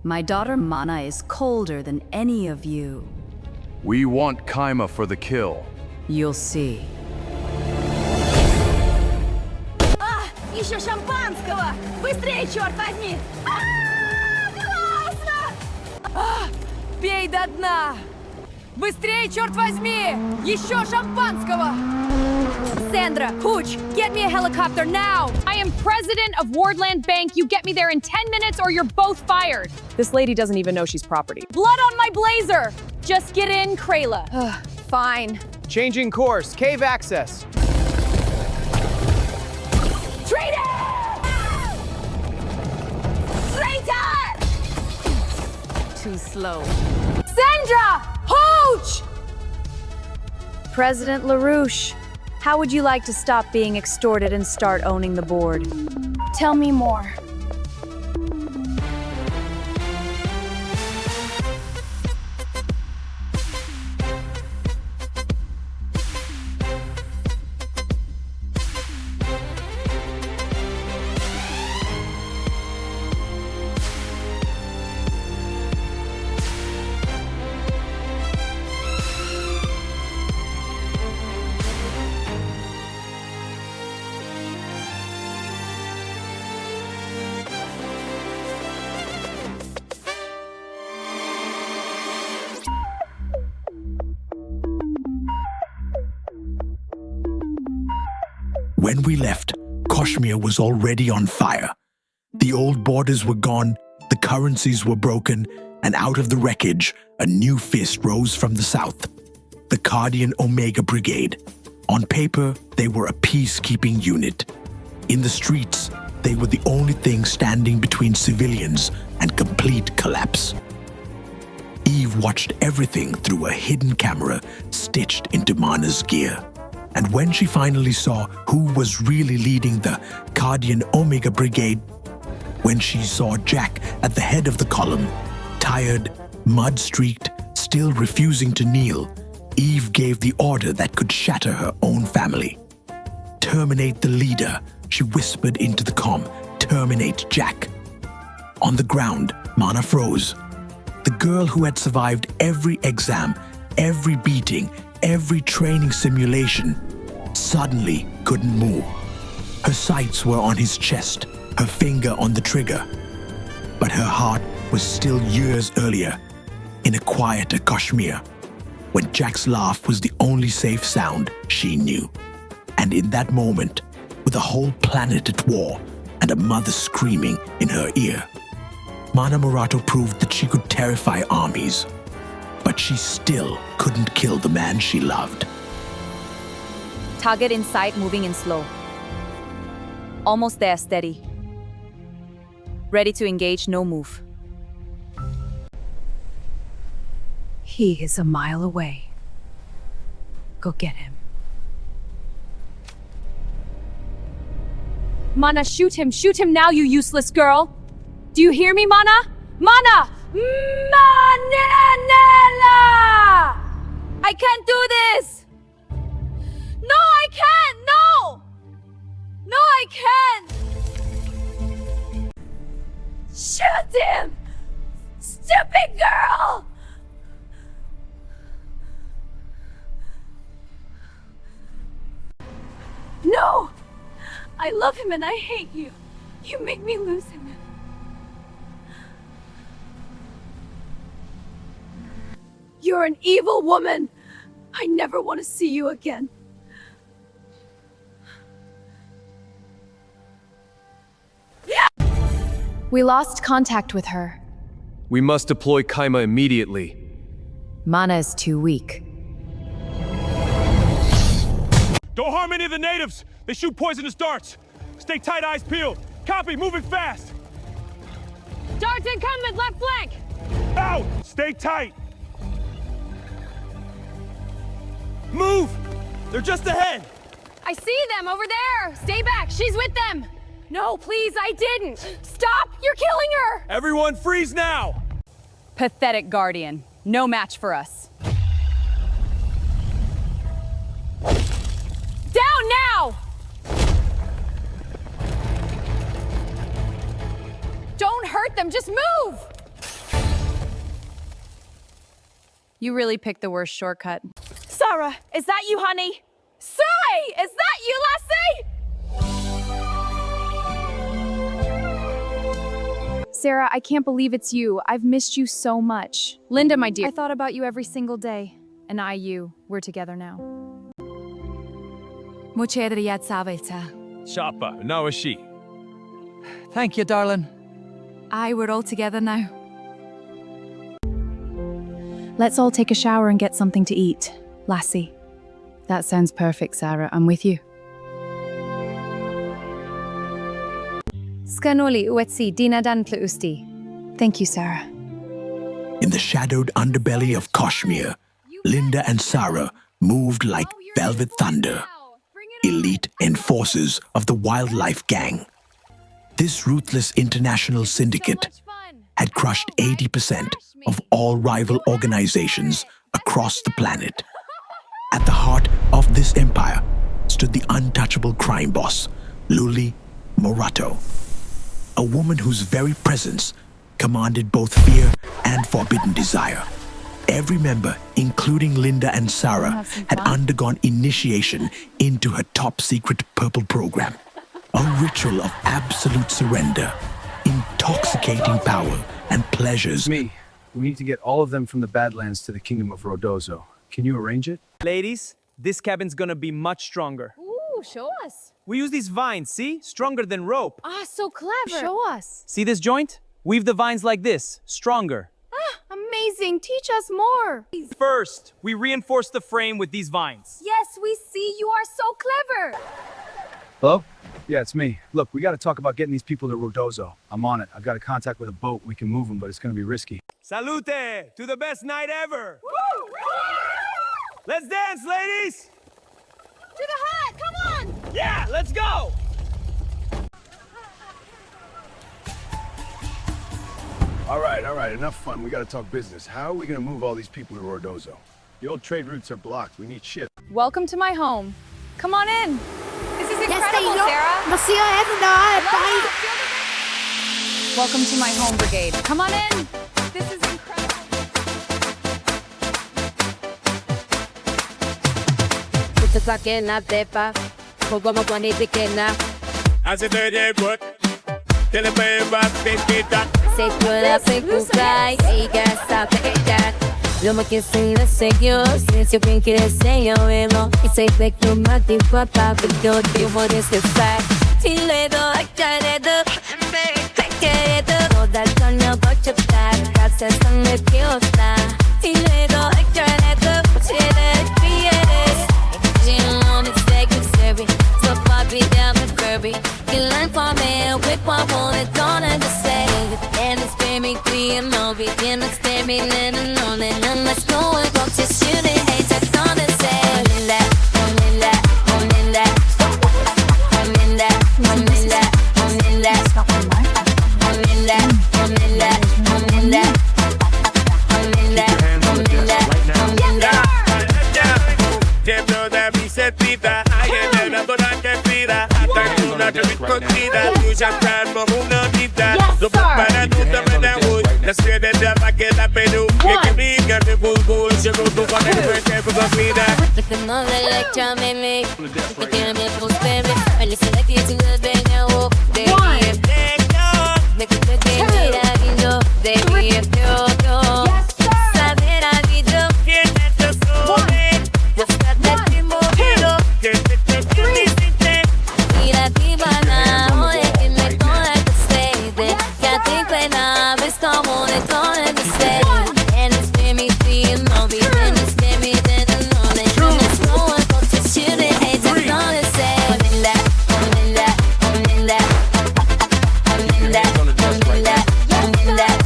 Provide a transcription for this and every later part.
My daughter Mana is colder than any of you. We want Kyma for the kill. You'll see. Еще шампанского! Быстрее, черт возьми! Классно! Пей до дна! Быстрее, черт возьми! Еще шампанского! Sandra, Hooch, get me a helicopter now! I am president of Wardland Bank. You get me there in 10 minutes or you're both fired. This lady doesn't even know she's property. Blood on my blazer! Just get in, Krayla. Fine. Changing course. Cave access. Too slow. Sandra! Hooch! President LaRouche, how would you like to stop being extorted and start owning the board? Tell me more. When we left, Kashmir was already on fire. The old borders were gone, the currencies were broken, and out of the wreckage, a new fist rose from the south. The Cardian Omega Brigade. On paper, they were a peacekeeping unit. In the streets, they were the only thing standing between civilians and complete collapse. Eve watched everything through a hidden camera stitched into Mana's gear. And when she finally saw who was really leading the Cardian Omega Brigade, when she saw Jack at the head of the column, tired, mud-streaked, still refusing to kneel, Eve gave the order that could shatter her own family. Terminate the leader, she whispered into the comm. Terminate Jack. On the ground, Mana froze. The girl who had survived every exam, every beating, every training simulation, suddenly couldn't move. Her sights were on his chest, her finger on the trigger. But her heart was still years earlier, in a quieter Kashmir, when Jack's laugh was the only safe sound she knew. And in that moment, with a whole planet at war and a mother screaming in her ear, Mana Morato proved that she could terrify armies. But she still couldn't kill the man she loved. Target in sight, moving in slow. Almost there, steady. Ready to engage, no move. He is a mile away. Go get him. Mana, shoot him now, you useless girl! Do you hear me, Mana? Mana! Mananella! I can't do this! No, I can't! No! No, I can't! Shoot him! Stupid girl! No! I love him and I hate you. You make me lose him. You're an evil woman! I never want to see you again. We lost contact with her. We must deploy Kyma immediately. Mana is too weak. Don't harm any of the natives! They shoot poisonous darts! Stay tight, eyes peeled! Copy, moving fast! Darts incoming, left flank! Out! Stay tight! Move! They're just ahead! I see them over there! Stay back, she's with them! No, please, I didn't! Stop! You're killing her! Everyone freeze now! Pathetic Guardian. No match for us. Down now! Don't hurt them, just move! You really picked the worst shortcut. Sarah, is that you, honey? Say, is that you, lassie? Sarah, I can't believe it's you. I've missed you so much. Linda, my dear, I thought about you every single day. And I, you, we're together now. Shapa, now is she. Thank you, darling. We're all together now. Let's all take a shower and get something to eat, lassie. That sounds perfect, Sarah. I'm with you. Skanoli uetsi dinadan usti. Thank you, Sarah. In the shadowed underbelly of Kashmir, Linda and Sarah moved like velvet thunder, elite enforcers of the wildlife gang. This ruthless international syndicate had crushed 80% of all rival organizations across the planet. At the heart of this empire stood the untouchable crime boss, Mana Morato, a woman whose very presence commanded both fear and forbidden desire. Every member, including Linda and Sarah, had undergone initiation into her top-secret purple program. A ritual of absolute surrender, intoxicating power, and pleasures. We need to get all of them from the Badlands to the kingdom of Rordozo. Can you arrange it? Ladies, this cabin's gonna be much stronger. Ooh, show us. We use these vines, see? Stronger than rope. Ah, so clever. Show us. See this joint? Weave the vines like this, stronger. Amazing. Teach us more. First, we reinforce the frame with these vines. Yes, we see. You are so clever. Hello? Yeah, it's me. Look, we gotta talk about getting these people to Rordozo. I'm on it. I've got a contact with a boat. We can move them, but it's gonna be risky. Salute to the best night ever. Let's dance, ladies. To the hut, come on. Yeah, let's go. All right, enough fun. We gotta talk business. How are we gonna move all these people to Rordozo? The old trade routes are blocked. We need shit. Welcome to my home. Come on in. This is incredible, Sarah. Welcome to my home, brigade. Come on in. This is incredible. Hace de work. Till the pay back, Say put up and go fly. Hey, you gotta stop it, that. Yo me quise ir a serio, si yo quien quiere ser yo mismo. Y say back to my deep papa, but yo do what is the fact. Feel it, I got it up, I get it up. Toda el torneo voy a estar, gracias a mi piosta. Feel it, I got it up, shit it, be it. You know me, take it serious, so far be down with Kirby. You learn from me, whip one, want it, don't understand. And it's baby, we and Moby, and it's baby, little known, and I'm not going to just shoot it, hey, just on and say, I'm in that, I'm in that, I'm in that, I'm in that, I'm in that, I'm in that, I'm in that, I'm in that, I'm in that, I'm in that, I'm in that, Templo de mi setita, hay en la dona que pida, hasta una que me escondida, tú ya estás como una nita, lo para tú también de hoy, la ciudad de la que la Perú, que brinca de fútbol, llegó tu con el frente por la vida. Look at my electro, baby, look at me, post baby, and listen like it's in the bed now, oh, baby, make it good, baby, I be no, baby, if you're no, saber I be no, just got that primo, mira divana, oye que me coge que stay there, ya te pena, ves como de todo en the stay, and it's baby, being Moby, and it's baby, then I know that, and it's no one go to shoot it, hey, just on and say, I'm in that, I'm in that, I'm in that, I'm in that, I'm in that, I'm in that,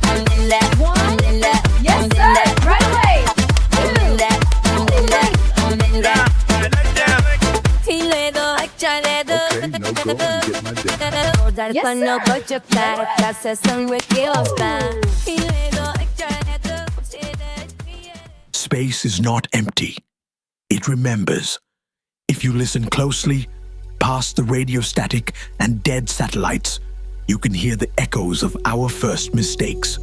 I'm in that, I'm in that, Yes, sir. Right away. I'm in that, I'm in that, I'm in that. Feel it, I try it. Okay, no go and get my dick. Yes, no but you got process and with you Space is not empty. It remembers. If you listen closely, past the radio static and dead satellites, you can hear the echoes of our first mistakes.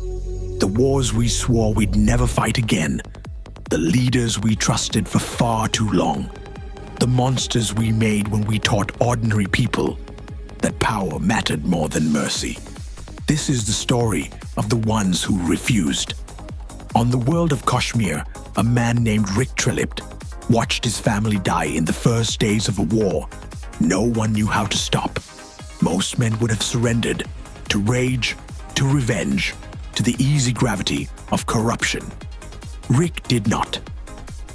The wars we swore we'd never fight again. The leaders we trusted for far too long. The monsters we made when we taught ordinary people that power mattered more than mercy. This is the story of the ones who refused. On the world of Kashmir, a man named Rick Trelipt watched his family die in the first days of a war no one knew how to stop. Most men would have surrendered to rage, to revenge, to the easy gravity of corruption. Rick did not.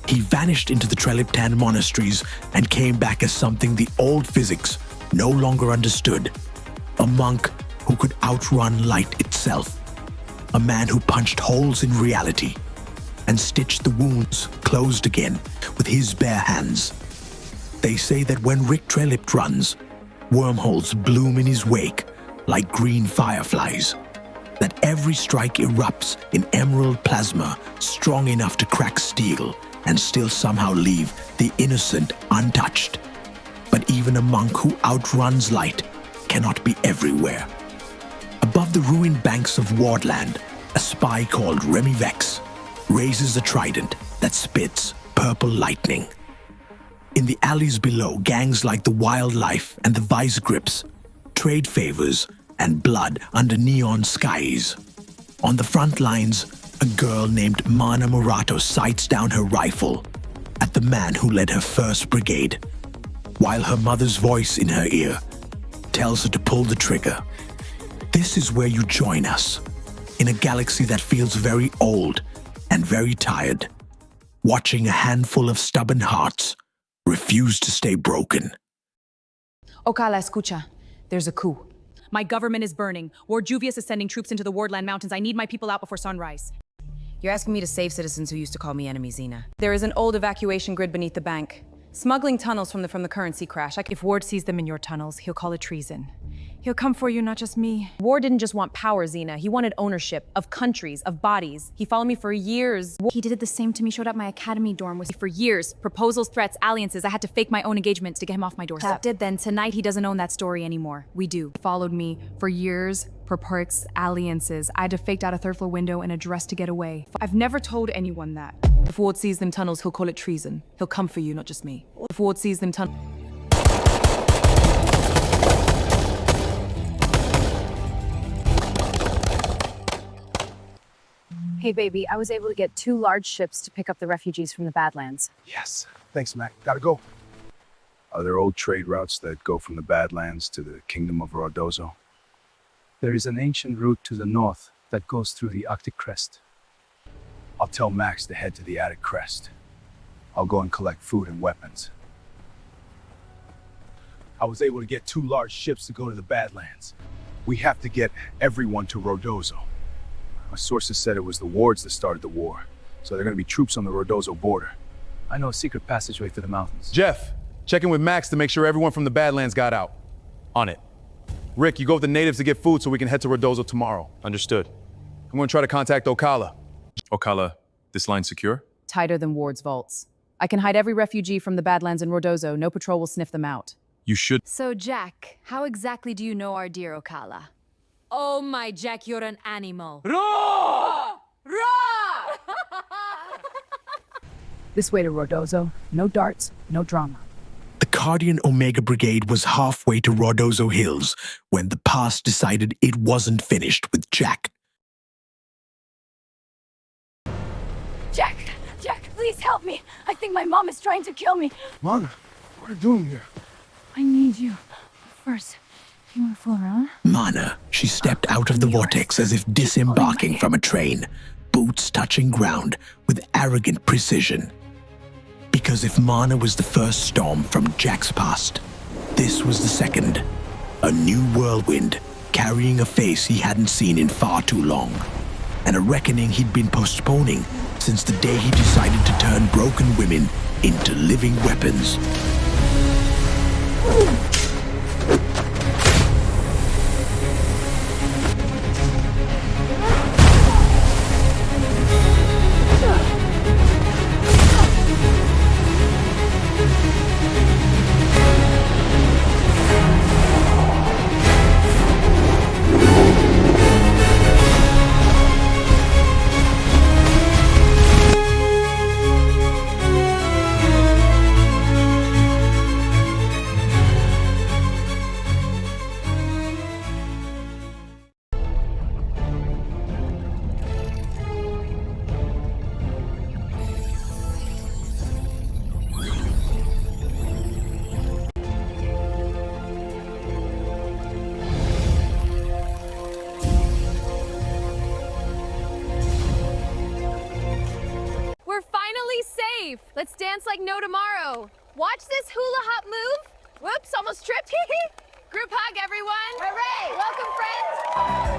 He vanished into the Treliptan monasteries and came back as something the old physics no longer understood. A monk who could outrun light itself. A man who punched holes in reality and stitched the wounds closed again with his bare hands. They say that when Rick Trelipt runs, wormholes bloom in his wake like green fireflies. That every strike erupts in emerald plasma strong enough to crack steel and still somehow leave the innocent untouched. But even a monk who outruns light cannot be everywhere. Above the ruined banks of Wardland, a spy called Remy Vex raises a trident that spits purple lightning. In the alleys below, gangs like the Wildlife and the Vice Grips trade favors and blood under neon skies. On the front lines, a girl named Mana Morato sights down her rifle at the man who led her first brigade, while her mother's voice in her ear tells her to pull the trigger. This is where you join us, in a galaxy that feels very old and very tired, watching a handful of stubborn hearts refuse to stay broken. Ocala, escucha. There's a coup. My government is burning. Ward Juvius is sending troops into the Wardland Mountains. I need my people out before sunrise. You're asking me to save citizens who used to call me enemy, Xena. There is an old evacuation grid beneath the bank. Smuggling tunnels from the currency crash. If Ward sees them in your tunnels, he'll call it treason. He'll come for you, not just me. Ward didn't just want power, Xena. He wanted ownership of countries, of bodies. He followed me for years. He did the same to me, showed up my academy dorm with For years. Proposals, threats, alliances. I had to fake my own engagements to get him off my doorstep. Then Tonight, he doesn't own that story anymore. We do. He followed me for years, for perks, alliances. I had to fake out a third floor window and a dress to get away. I've never told anyone that. If Ward sees them tunnels, he'll call it treason. He'll come for you, not just me. If Ward sees them tunnels... Hey, baby, I was able to get 2 large ships to pick up the refugees from the Badlands. Yes. Thanks, Mac. Gotta go. Are there old trade routes that go from the Badlands to the Kingdom of Rordozo? There is an ancient route to the north that goes through the Arctic Crest. I'll tell Max to head to the Arctic Crest. I'll go and collect food and weapons. I was able to get 2 large ships to go to the Badlands. We have to get everyone to Rordozo. My sources said it was the wards that started the war, so there are going to be troops on the Rordozo border. I know a secret passageway through the mountains. Jeff, check in with Max to make sure everyone from the Badlands got out. On it. Rick, you go with the natives to get food so we can head to Rordozo tomorrow. Understood. I'm going to try to contact Ocala. Ocala, this line secure? Tighter than Ward's vaults. I can hide every refugee from the Badlands in Rordozo. No patrol will sniff them out. You should. So, Jack, how exactly do you know our dear Ocala? Oh my Jack, you're an animal. This way to Rordozo. No darts, no drama. The Cardian Omega Brigade was halfway to Rordozo Hills when the past decided it wasn't finished with Jack. Jack, please help me. I think my mom is trying to kill me. Mana, what are you doing here? I need you. First, you want to fool around? Mana, she stepped out of the vortex as if disembarking from a train, boots touching ground with arrogant precision. Because if Mana was the first storm from Jack's past, this was the second. A new whirlwind, carrying a face he hadn't seen in far too long. And a reckoning he'd been postponing since the day he decided to turn broken women into living weapons. safe. Let's dance like no tomorrow. Watch this hula hop move. Whoops, almost tripped. Group hug, everyone. Hooray! Welcome, friends.